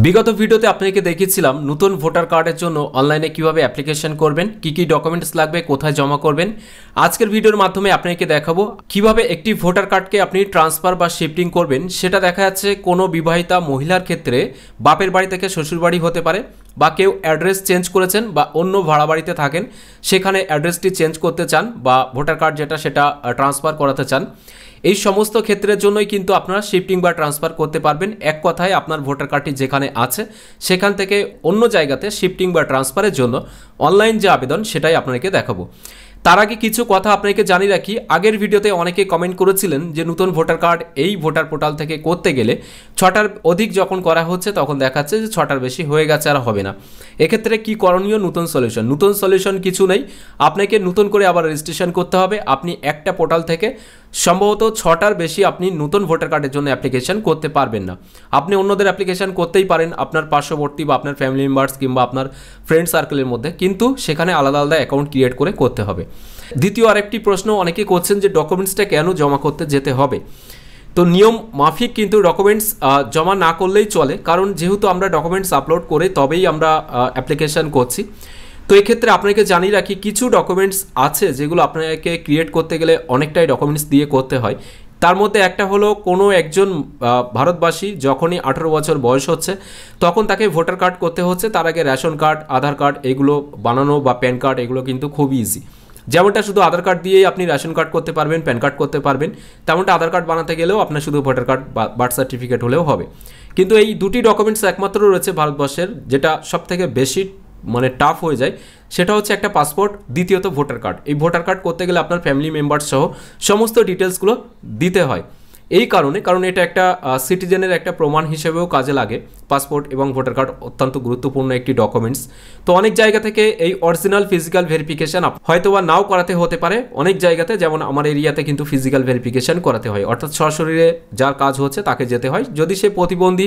বিগত ভিডিওতে আপনাকে দেখিয়েছিলাম নতুন ভোটার কার্ডের জন্য অনলাইনে কিভাবে অ্যাপ্লিকেশন করবেন, কি ডকুমেন্টস লাগবে, কোথায় জমা করবেন। আজকের ভিডিওর মাধ্যমে আপনাকে দেখাবো কিভাবে একটি ভোটার কার্ডকে আপনি ট্রান্সফার বা শিফটিং করবেন। সেটা দেখা যাচ্ছে কোনো বিবাহিতা মহিলার ক্ষেত্রে বাপের বাড়ি থেকে শ্বশুর বাড়ি হতে পারে, বা কেউ অ্যাড্রেস চেঞ্জ করেছেন বা অন্য ভাড়া বাড়িতে থাকেন, সেখানে অ্যাড্রেসটি চেঞ্জ করতে চান বা ভোটার কার্ড যেটা সেটা ট্রান্সফার করাতে চান। এই সমস্ত ক্ষেত্রের জন্যই কিন্তু আপনারা শিফটিং বা ট্রান্সফার করতে পারবেন। এক কথায় আপনার ভোটার কার্ডটি যেখানে আছে সেখান থেকে অন্য জায়গাতে শিফটিং বা ট্রান্সফারের জন্য অনলাইন যে আবেদন সেটাই আপনাকে দেখাবো। তার আগে কিছু কথা আপনাকে জানিয়ে রাখি, আগের ভিডিওতে অনেকে কমেন্ট করেছিলেন যে নতুন ভোটার কার্ড এই ভোটার পোর্টাল থেকে করতে গেলে 6টার অধিক যখন করা হচ্ছে তখন দেখাচ্ছে যে 6টার বেশি হয়ে গেছে, আর হবে না। এক্ষেত্রে কি করণীয়? নতুন সলিউশন কিছু নেই, আপনাকে নতুন করে আবার রেজিস্ট্রেশন করতে হবে। আপনি একটা পোর্টাল থেকে সম্ভবত 6টার বেশি আপনি নতুন ভোটার কার্ডের জন্য অ্যাপ্লিকেশন করতে পারবেন না। আপনি অন্যদের অ্যাপ্লিকেশন করতেই পারেন আপনার পার্শ্ববর্তী বা আপনার ফ্যামিলি মেম্বার্স কিংবা আপনার ফ্রেন্ড সার্কেলের মধ্যে, কিন্তু সেখানে আলাদা আলাদা অ্যাকাউন্ট ক্রিয়েট করে করতে হবে। দ্বিতীয় আরেকটি প্রশ্ন অনেকে করছেন যে ডকুমেন্টসটা কেন জমা করতে যেতে হবে। তো নিয়ম মাফিক কিন্তু ডকুমেন্টস জমা না করলেই চলে, কারণ যেহেতু আমরা ডকুমেন্টস আপলোড করে তবেই আমরা অ্যাপ্লিকেশন করছি। তো এক্ষেত্রে আপনাকে জানিয়ে রাখি কিছু ডকুমেন্টস আছে যেগুলো আপনাকে ক্রিয়েট করতে গেলে অনেকটাই ডকুমেন্টস দিয়ে করতে হয়। তার মধ্যে একটা হলো কোনো একজন ভারতবাসী যখনই 18 বছর বয়স হচ্ছে তখন তাকে ভোটার কার্ড করতে হচ্ছে। তার আগে রেশন কার্ড, আধার কার্ড এগুলো বানানো বা প্যান কার্ড এগুলো কিন্তু খুব ইজি। যেমনটা শুধু আধার কার্ড দিয়েই আপনি রেশন কার্ড করতে পারবেন, প্যান কার্ড করতে পারবেন, তেমনটা আধার কার্ড বানাতে গেলেও আপনার শুধু ভোটার কার্ড বা বার্থ সার্টিফিকেট হলেও হবে। কিন্তু এই দুটি ডকুমেন্টস একমাত্র রয়েছে ভারতবর্ষের, যেটা সবথেকে বেশি টাফ হয়ে যায়, সেটা হচ্ছে একটা পাসপোর্ট, দ্বিতীয়ত ভোটার কার্ড। এই ভোটার কার্ড করতে গেলে আপনার ফ্যামিলি মেম্বার সহ সমস্ত ডিটেলসগুলো দিতে হয়। এই কারণ এটা একটা সিটিজেনের একটা প্রমাণ হিসেবেও কাজে লাগে। পাসপোর্ট এবং ভোটার কার্ড অত্যন্ত গুরুত্বপূর্ণ একটি ডকুমেন্টস। তো অনেক জায়গা থেকে এই অরিজিনাল ফিজিক্যাল ভেরিফিকেশন হয়তো বা নাও করাতে হতে পারে, অনেক জায়গাতে যেমন আমার এরিয়াতে কিন্তু ফিজিক্যাল ভেরিফিকেশন করাতে হয়, অর্থাৎ সরাসরি যার কাজ হচ্ছে তাকে যেতে হয়। যদি সে প্রতিবন্ধী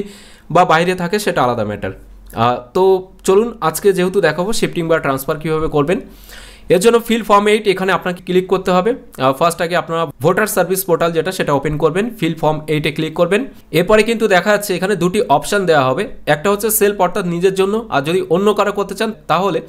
বা বাইরে থাকে সেটা আলাদা ম্যাটার। তো চলুন আজকে যেহেতু দেখাবো শিফটিং বা ট্রান্সফার কীভাবে করবেন। এর জন্য ফিল ফর্ম 8 এখানে আপনাকে ক্লিক করতে হবে। ফার্স্ট আগে আপনারা ভোটার সার্ভিস পোর্টাল যেটা সেটা ওপেন করবেন, ফিল ফর্ম 8-এ ক্লিক করবেন। এরপরে কিন্তু দেখা যাচ্ছে এখানে দুটি অপশান দেওয়া হবে, একটা হচ্ছে সেলফ অর্থাৎ নিজের জন্য, আর যদি অন্য কারো করতে চান তাহলে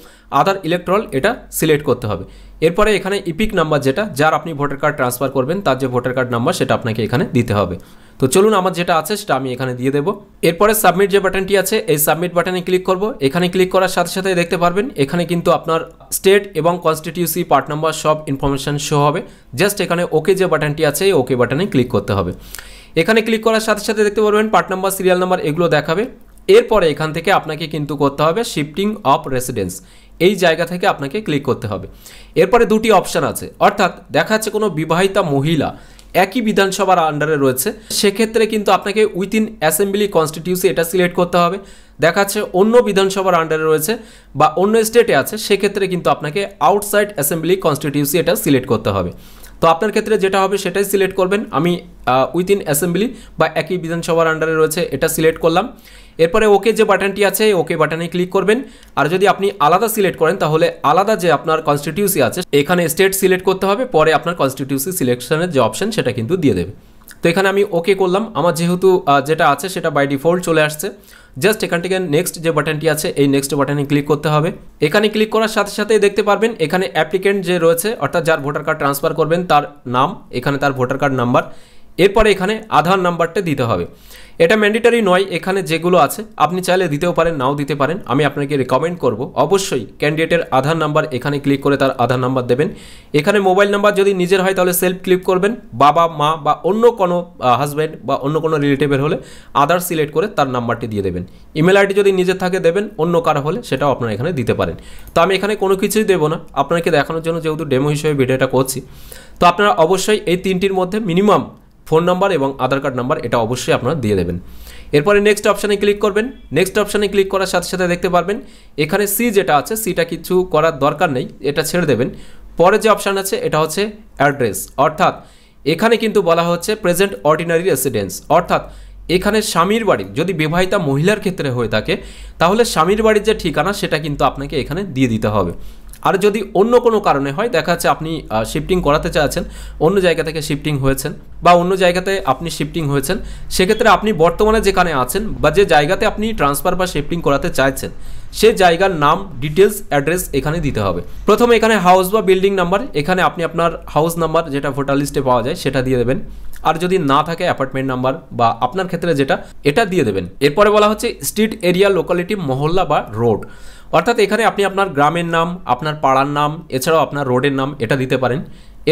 আদার ইলেকট্রাল এটা সিলেক্ট করতে হবে। এরপরে এখানে ইপিক নাম্বার যেটা যার আপনি ভোটার কার্ড ট্রান্সফার করবেন তার যে ভোটার কার্ড নাম্বার সেটা আপনাকে এখানে দিতে হবে। তো চলুন আমার যেটা আছে সেটা আমি এখানে দিয়ে দেবো। এরপরে সাবমিট যে বাটনটি আছে এই সাবমিট বাটনে ক্লিক করব। এখানে ক্লিক করার সাথে সাথে দেখতে পারবেন এখানে কিন্তু আপনার স্টেট এবং কনস্টিটিউসি পার্ট নাম্বার সব ইনফরমেশন শো হবে। জাস্ট এখানে ওকে যে বাটনটি আছে এই ওকে বাটনে ক্লিক করতে হবে। এখানে ক্লিক করার সাথে সাথে দেখতে পারবেন পার্ট নাম্বার, সিরিয়াল নাম্বার এগুলো দেখাবে। এরপরে এখান থেকে আপনাকে কিন্তু করতে হবে শিফটিং অফ রেসিডেন্স, এই জায়গা থেকে আপনাকে ক্লিক করতে হবে। এরপরে দুটি অপশান আছে, অর্থাৎ দেখা যাচ্ছে কোনো বিবাহিতা মহিলা একই বিধানসভার আন্ডারে রয়েছে, সেক্ষেত্রে কিন্তু আপনাকে উইথিন অ্যাসেম্বলি কনস্টিটিউসি এটা সিলেক্ট করতে হবে। দেখা যাচ্ছে অন্য বিধানসভার আন্ডারে রয়েছে বা অন্য স্টেটে আছে, সেক্ষেত্রে কিন্তু আপনাকে আউটসাইড অ্যাসেম্বলি কনস্টিটিউসি এটা সিলেক্ট করতে হবে। তো আপনার ক্ষেত্রে যেটা হবে সেটাই সিলেক্ট করবেন। আমি উইথিন অ্যাসেম্বলি বা একই বিধানসভার আন্ডারে রয়েছে এটা সিলেক্ট করলাম। এরপরে ওকে যে বাটনটি আছে ওকে বাটনে ক্লিক করবেন। আর যদি আপনি আলাদা সিলেক্ট করেন তাহলে আলাদা যে আপনার কনস্টিটিউসি আছে এখানে স্টেট সিলেক্ট করতে হবে, পরে আপনার কনস্টিটিউসি সিলেকশনের যে অপশন সেটা কিন্তু দিয়ে দেবে। তো এখানে আমি ওকে করলাম, আমার যেহেতু যেটা আছে সেটা বাই ডিফল্ট চলে আসছে। জাস্ট এখান থেকে নেক্সট যে বাটনটি আছে এই নেক্সট বাটনে ক্লিক করতে হবে। এখানে ক্লিক করার সাথে সাথে দেখতে পারবেন এখানে অ্যাপ্লিকেন্ট যে রয়েছে অর্থাৎ যার ভোটার কার্ড ট্রান্সফার করবেন তার নাম, এখানে তার ভোটার কার্ড নাম্বার, এরপরে এখানে আধার নাম্বারটা দিতে হবে। এটা ম্যান্ডেটরি নয়, এখানে যেগুলো আছে আপনি চাইলে দিতেও পারেন নাও দিতে পারেন। আমি আপনাকে রেকমেন্ড করব অবশ্যই ক্যান্ডিডেটের আধার নাম্বার এখানে ক্লিক করে তার আধার নাম্বার দেবেন। এখানে মোবাইল নাম্বার যদি নিজের হয় তাহলে সেলফ ক্লিক করবেন, বাবা মা বা অন্য কোনো হাজব্যান্ড বা অন্য কোনো রিলেটিভের হলে আধার সিলেক্ট করে তার নাম্বারটি দিয়ে দেবেন। ইমেল আইডি যদি নিজের থাকে দেবেন, অন্য কারো হলে সেটাও আপনারা এখানে দিতে পারেন। তো আমি এখানে কোনো কিছুই দেবো না, আপনাকে দেখানোর জন্য যেহেতু ডেমো হিসেবে ভিডিওটা করছি। তো আপনারা অবশ্যই এই তিনটির মধ্যে মিনিমাম ফোন নাম্বার এবং আধার কার্ড নাম্বার এটা অবশ্যই আপনারা দিয়ে দেবেন। এরপরে নেক্সট অপশানে ক্লিক করবেন। নেক্সট অপশানে ক্লিক করার সাথে সাথে দেখতে পারবেন এখানে সি যেটা আছে সিটা কিছু করার দরকার নেই, এটা ছেড়ে দেবেন। পরে যে অপশান আছে এটা হচ্ছে অ্যাড্রেস, অর্থাৎ এখানে কিন্তু বলা হচ্ছে প্রেজেন্ট অর্ডিনারি রেসিডেন্স, অর্থাৎ এখানে স্বামীর বাড়ি যদি বিবাহিতা মহিলার ক্ষেত্রে হয়ে থাকে তাহলে স্বামীর বাড়ির যে ঠিকানা সেটা কিন্তু আপনাকে এখানে দিয়ে দিতে হবে। আর যদি অন্য কোনো কারণে হয়, দেখা যাচ্ছে আপনি শিফটিং করাতে চাচ্ছেন, অন্য জায়গা থেকে শিফটিং হয়েছেন বা অন্য জায়গাতে আপনি শিফটিং হয়েছেন, সেক্ষেত্রে আপনি বর্তমানে যেখানে আছেন বা যে জায়গাতে আপনি ট্রান্সফার বা শিফটিং করাতে চাইছেন সেই জায়গার নাম, ডিটেলস, অ্যাড্রেস এখানে দিতে হবে। প্রথমে এখানে হাউস বা বিল্ডিং নাম্বার, এখানে আপনি আপনার হাউস নাম্বার যেটা ভোটার লিস্টে পাওয়া যায় সেটা দিয়ে দেবেন। আর যদি না থাকে অ্যাপার্টমেন্ট নাম্বার বা আপনার ক্ষেত্রে যেটা, এটা দিয়ে দেবেন। এরপরে বলা হচ্ছে স্ট্রিট, এরিয়া, লোকালিটি, মহল্লা বা রোড, অর্থাৎ এখানে আপনি আপনার গ্রামের নাম, আপনার পাড়ার নাম, এছাড়াও আপনার রোডের নাম এটা দিতে পারেন।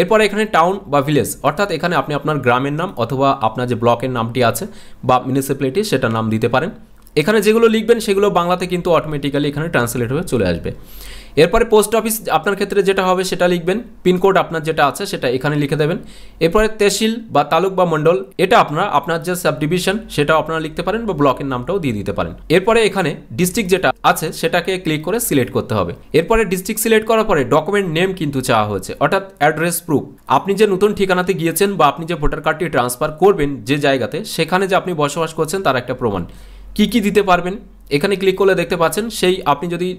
এরপরে এখানে টাউন বা ভিলেজ, অর্থাৎ এখানে আপনি আপনার গ্রামের নাম অথবা আপনার যে ব্লকের নামটি আছে বা মিউনিসিপ্যালিটি সেটার নাম দিতে পারেন। এখানে যেগুলো লিখবেন সেগুলো বাংলাতে কিন্তু অটোমেটিক্যালি এখানে ট্রান্সলেট হয়ে চলে আসবে। এরপরে পোস্ট অফিস আপনার ক্ষেত্রে যেটা হবে সেটা লিখবেন, পিনকোড আপনার যেটা আছে সেটা এখানে লিখে দেবেন। এরপরে তহসিল বা তালুক বা মণ্ডল, এটা আপনার যে সাব ডিভিশন সেটাও আপনারা লিখতে পারেন বা ব্লকের নামটাও দিয়ে দিতে পারেন। এরপরে এখানে ডিস্ট্রিক্ট যেটা আছে সেটাকে ক্লিক করে সিলেক্ট করতে হবে। এরপরে ডিস্ট্রিক্ট সিলেক্ট করার পরে ডকুমেন্ট নেম কিন্তু চাওয়া হয়েছে, অর্থাৎ অ্যাড্রেস প্রুফ। আপনি যে নতুন ঠিকানাতে গিয়েছেন বা আপনি যে ভোটার কার্ডটি ট্রান্সফার করবেন যে জায়গাতে, সেখানে যে আপনি বসবাস করছেন তার একটা প্রমাণ। কি দিতে পারবেন এখানে ক্লিক করলে দেখতে পাচ্ছেন, সেই আপনি যদি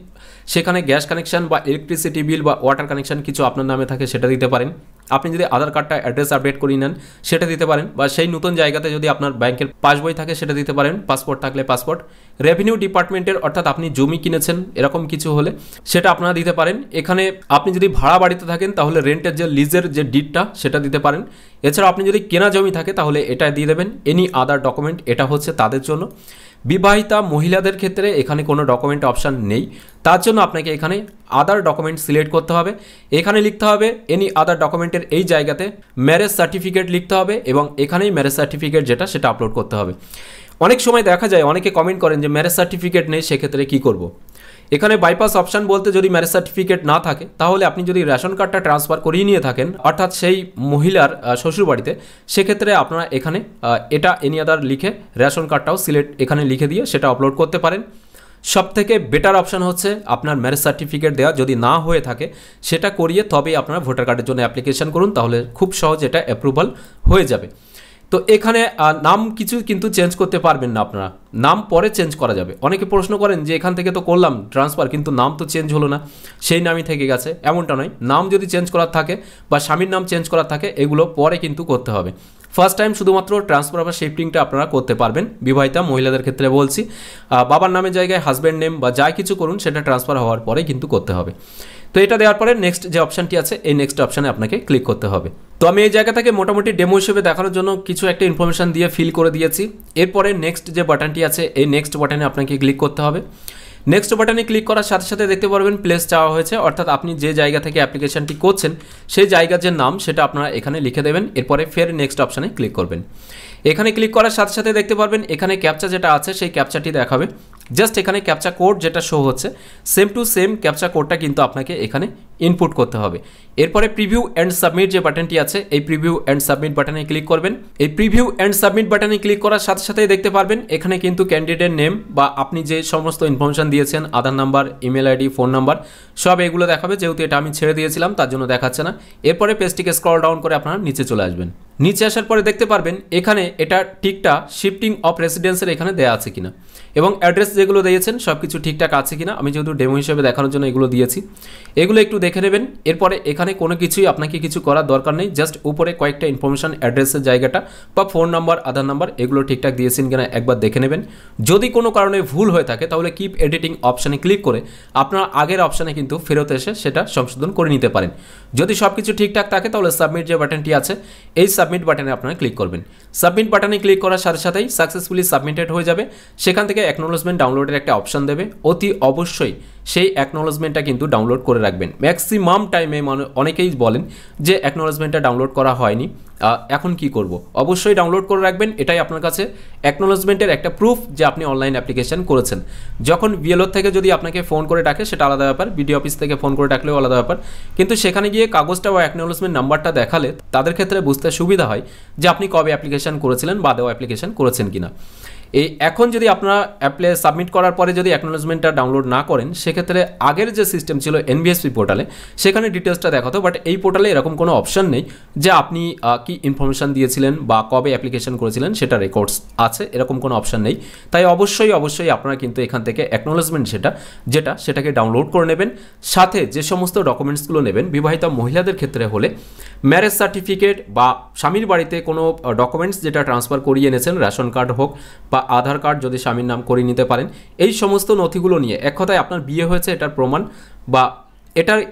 সেখানে গ্যাস কানেকশন বা ইলেকট্রিসিটি বিল বা ওয়াটার কানেকশন কিছু আপনার নামে থাকে সেটা দিতে পারেন। আপনি যদি আধার কার্ডটা অ্যাড্রেস আপডেট করিয়ে নেন সেটা দিতে পারেন, বা সেই নতুন জায়গাতে যদি আপনার ব্যাংকের পাসবই থাকে সেটা দিতে পারেন, পাসপোর্ট থাকলে পাসপোর্ট, রেভিনিউ ডিপার্টমেন্টের অর্থাৎ আপনি জমি কিনেছেন এরকম কিছু হলে সেটা আপনারা দিতে পারেন। এখানে আপনি যদি ভাড়া বাড়িতে থাকেন তাহলে রেন্টের যে লিজের যে ডিডটা সেটা দিতে পারেন। এছাড়া আপনি যদি কেনা জমি থাকে তাহলে এটা দিয়ে দেবেন। এনি আদার ডকুমেন্ট, এটা হচ্ছে তাদের জন্য। বিবাহিতা মহিলাদের ক্ষেত্রে এখানে কোনো ডকুমেন্ট অপশান নেই, তার জন্য আপনাকে এখানে আদার ডকুমেন্ট সিলেক্ট করতে হবে। এখানে লিখতে হবে এনি আদার ডকুমেন্টের এই জায়গাতে ম্যারেজ সার্টিফিকেট লিখতে হবে এবং এখানেই ম্যারেজ সার্টিফিকেট যেটা সেটা আপলোড করতে হবে। অনেক সময় দেখা যায় অনেকে কমেন্ট করেন যে ম্যারেজ সার্টিফিকেট নেই, সেক্ষেত্রে কি করব। এখানে বাইপাস অপশান বলতে যদি ম্যারেজ সার্টিফিকেট না থাকে তাহলে আপনি যদি রেশন কার্ডটা ট্রান্সফার করিয়ে নিয়ে থাকেন অর্থাৎ সেই মহিলার শ্বশুরবাড়িতে, সেক্ষেত্রে আপনারা এখানে এটা এনি আদার লিখে রেশন কার্ডটাও সিলেক্ট এখানে লিখে দিয়ে সেটা আপলোড করতে পারেন। সবথেকে বেটার অপশান হচ্ছে আপনার ম্যারেজ সার্টিফিকেট দেওয়া, যদি না হয়ে থাকে সেটা করিয়ে তবেই আপনারা ভোটার কার্ডের জন্য অ্যাপ্লিকেশন করুন, তাহলে খুব সহজ এটা অ্যাপ্রুভাল হয়ে যাবে। তো এখানে নাম কিছু কিন্তু চেঞ্জ করতে পারবেন না, আপনারা নাম পরে চেঞ্জ করা যাবে। অনেকে প্রশ্ন করেন যে এখান থেকে তো করলাম ট্রান্সফার কিন্তু নাম তো চেঞ্জ হলো না, সেই নামই থেকে গেছে, এমনটা নয়। নাম যদি চেঞ্জ করার থাকে বা স্বামীর নাম চেঞ্জ করার থাকে এগুলো পরে কিন্তু করতে হবে। ফার্স্ট টাইম শুধুমাত্র ট্রান্সফার বা শিফটিংটা আপনারা করতে পারবেন, বিবাহিতা মহিলাদের ক্ষেত্রে বলছি। বাবার নামের জায়গায় হাজব্যান্ড নেম বা যা কিছু করুন সেটা ট্রান্সফার হওয়ার পরে কিন্তু করতে হবে। তো এটা দেওয়ার পরে নেক্সট যে অপশানটি আছে এই নেক্সট অপশানে আপনাকে ক্লিক করতে হবে। তো আমি এই জায়গা থেকে মোটামুটি ডেমো হিসেবে দেখানোর জন্য কিছু একটা ইনফরমেশন দিয়ে ফিল করে দিয়েছি। এরপরে নেক্সট যে বাটনটি আছে এই নেক্সট বাটনে আপনাকে ক্লিক করতে হবে। নেক্সট বাটনে ক্লিক করার সাথে সাথে দেখতে পারবেন প্লেস চাওয়া হয়েছে, অর্থাৎ আপনি যে জায়গা থেকে অ্যাপ্লিকেশনটি করছেন সেই জায়গার যে নাম সেটা আপনারা এখানে লিখে দেবেন। এরপরে ফের নেক্সট অপশানে ক্লিক করবেন। এখানে ক্লিক করার সাথে সাথে দেখতে পারবেন এখানে ক্যাপচা যেটা আছে সেই ক্যাপচাটি দেখাবে। জাস্ট এখানে ক্যাপচা কোড যেটা শো হচ্ছে সেম টু সেম ক্যাপচা কোডটা কিন্তু আপনাকে এখানে ইনপুট করতে হবে। এরপরে প্রিভিউ অ্যান্ড সাবমিট যে বাটনটি আছে এই প্রিভিউ অ্যান্ড সাবমিট বাটনে ক্লিক করবেন। এই প্রিভিউ অ্যান্ড সাবমিট বাটনে ক্লিক করার সাথে সাথেই দেখতে পারবেন এখানে কিন্তু ক্যান্ডিডেট নেম বা আপনি যে সমস্ত ইনফরমেশন দিয়েছেন, Aadhaar number, email ID, phone number, সব এগুলো দেখাবে। যেহেতু এটা আমি ছেড়ে দিয়েছিলাম তার জন্য দেখাচ্ছে না। এরপরে পেজটিকে স্ক্রল ডাউন করে আপনারা নিচে চলে আসবেন। নিচে আসার পরে দেখতে পারবেন এখানে এটা ঠিকটা শিফটিং অফ রেসিডেন্সের এখানে দেওয়া আছে কিনা এবং অ্যাড্রেস যেগুলো দিয়েছেন সব কিছু ঠিকঠাক আছে কিনা। আমি যেহেতু ডেমো হিসেবে দেখানোর জন্য এগুলো দিয়েছি, এগুলো একটু দেখে নেবেন। এরপরে এখানে কোনো কিছুই আপনাকে কিছু করার দরকার নেই, জাস্ট উপরে কয়েকটা ইনফরমেশন, অ্যাড্রেসের জায়গাটা বা ফোন নাম্বার, আধার নাম্বার এগুলো ঠিকঠাক দিয়েছেন কিনা একবার দেখে নেবেন। যদি কোনো কারণে ভুল হয়ে থাকে তাহলে কিপ এডিটিং অপশানে ক্লিক করে আপনার আগের অপশানে কিন্তু ফেরত এসে সেটা সংশোধন করে নিতে পারেন। যদি সব কিছু ঠিকঠাক থাকে তাহলে সাবমিট যে বাটনটি আছে এই সাবমিট বাটনে আপনারা ক্লিক করবেন। সাবমিট বাটনে ক্লিক করার সাথে সাথেই সাকসেসফুলি সাবমিটেড হয়ে যাবে। সেখান থেকে অ্যাকনোলেজমেন্ট ডাউনলোডের একটা অপশান দেবে, অতি অবশ্যই সেই অ্যাকনোলেজমেন্টটা কিন্তু ডাউনলোড করে রাখবেন। ম্যাক্সিমাম টাইমে অনেকেই বলেন যে অ্যাকনোলেজমেন্টটা ডাউনলোড করা হয়নি, এখন কি করব। অবশ্যই ডাউনলোড করে রাখবেন, এটাই আপনার কাছে অ্যাকনোলেজমেন্টের একটা প্রুফ যে আপনি অনলাইন অ্যাপ্লিকেশন করেছেন। যখন বিএলও থেকে যদি আপনাকে ফোন করে ডাকে সেটা আলাদা ব্যাপার, বিডিও অফিস থেকে ফোন করে ডাকলেও আলাদা ব্যাপার, কিন্তু সেখানে গিয়ে কাগজটা বা অ্যাকনোলেজমেন্ট নাম্বারটা দেখালে তাদের ক্ষেত্রে বুঝতে সুবিধা হয় যে আপনি কবে অ্যাপ্লিকেশন করেছিলেন বা দেওয়া অ্যাপ্লিকেশন করেছেন কিনা। এই এখন যদি আপনারা অ্যাপ্লাই সাবমিট করার পরে যদি অ্যাকনোলেজমেন্টটা ডাউনলোড না করেন, সেক্ষেত্রে আগের যে সিস্টেম ছিল এনবিএসপি পোর্টালে, সেখানে ডিটেলসটা দেখাতো, বাট এই পোর্টালে এরকম কোনো অপশন নেই যে আপনি কি ইনফরমেশান দিয়েছিলেন বা কবে অ্যাপ্লিকেশন করেছিলেন সেটা রেকর্ডস আছে, এরকম কোনো অপশন নেই। তাই অবশ্যই আপনারা কিন্তু এখান থেকে অ্যাকনোলেজমেন্ট সেটাকে ডাউনলোড করে নেবেন। সাথে যে সমস্ত ডকুমেন্টসগুলো নেবেন, বিবাহিত মহিলাদের ক্ষেত্রে হলে ম্যারেজ সার্টিফিকেট বা স্বামীর বাড়িতে কোনো ডকুমেন্টস যেটা ট্রান্সফার করিয়ে এনেছেন, রেশন কার্ড হোক বা আধার কার্ড যদি স্বামীর নাম করিয়ে নিতে পারেন, এই সমস্ত নথিগুলো নিয়ে, এক কথায় আপনার বিয়ে হয়েছে এটার প্রমাণ বা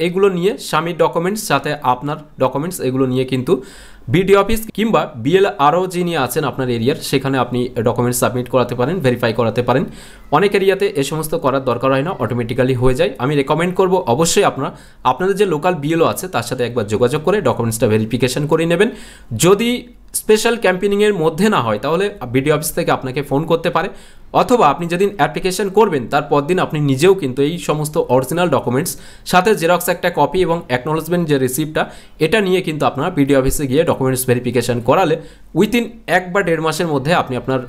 এগুলো নিয়ে স্বামীর ডকুমেন্টস সাথে আপনার ডকুমেন্টস, এগুলো নিয়ে কিন্তু বিডিও অফিস কিংবা বিএলআরও যিনি আছেন আপনার এরিয়ার, সেখানে আপনি ডকুমেন্টস সাবমিট করাতে পারেন, ভেরিফাই করাতে পারেন। অনেক এরিয়াতে এ সমস্ত করার দরকার হয় না, অটোমেটিক্যালি হয়ে যায়। আমি রেকমেন্ড করব অবশ্যই আপনাদের যে লোকাল বিএলও আছে তার সাথে একবার যোগাযোগ করে ডকুমেন্টসটা ভেরিফিকেশন করে নেবেন। যদি স্পেশাল ক্যাম্পেনিংয়ের মধ্যে না হয় তাহলে বিডিও অফিস থেকে আপনাকে ফোন করতে পারে, অথবা আপনি যেদিন অ্যাপ্লিকেশন করবেন তার পরদিন আপনি নিজেও কিন্তু এই সমস্ত অরিজিনাল ডকুমেন্টস সাথে জেরক্স একটা কপি এবং অ্যাকনোলেজমেন্ট যে রিসিপ্টটা, এটা নিয়ে কিন্তু আপনারা বিডিও অফিসে গিয়ে ডকুমেন্টস ভেরিফিকেশন করালে উইথিন 1 বা 1.5 মাসের মধ্যে আপনি আপনার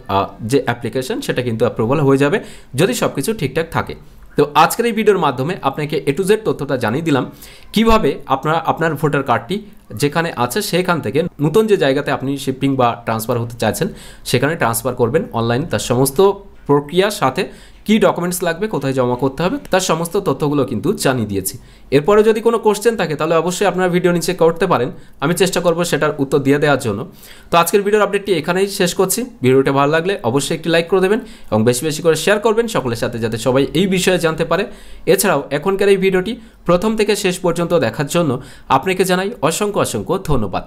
যে অ্যাপ্লিকেশন সেটা কিন্তু অ্যাপ্রুভাল হয়ে যাবে, যদি সব কিছু ঠিকঠাক থাকে। তো আজকের এই ভিডিওর মাধ্যমে আপনাকে A to Z তথ্যটা জানিয়ে দিলাম কিভাবে আপনার ভোটার কার্ডটি যেখানে আছে সেখান থেকে নতুন যে জায়গাতে আপনি শিফটিং বা ট্রান্সফার হতে চাইছেন সেখানে ট্রান্সফার করবেন অনলাইন। তার সমস্ত প্রক্রিয়ার সাথে কি ডকুমেন্টস লাগবে, কোথায় জমা করতে হবে, তার সমস্ত তথ্যগুলো কিন্তু জানিয়ে দিয়েছি। এরপরে যদি কোনো কোশ্চেন থাকে তাহলে অবশ্যই আপনারা ভিডিও নিচে করতে পারেন, আমি চেষ্টা করব সেটার উত্তর দিয়ে দেওয়ার জন্য। তো আজকের ভিডিওর আপডেটটি এখানেই শেষ করছি। ভিডিওটা ভালো লাগলে অবশ্যই একটি লাইক করে দেবেন এবং বেশি বেশি করে শেয়ার করবেন সকলের সাথে, যাতে সবাই এই বিষয়ে জানতে পারে। এছাড়াও এখনকার এই ভিডিওটি প্রথম থেকে শেষ পর্যন্ত দেখার জন্য আপনাকে জানাই অসংখ্য ধন্যবাদ।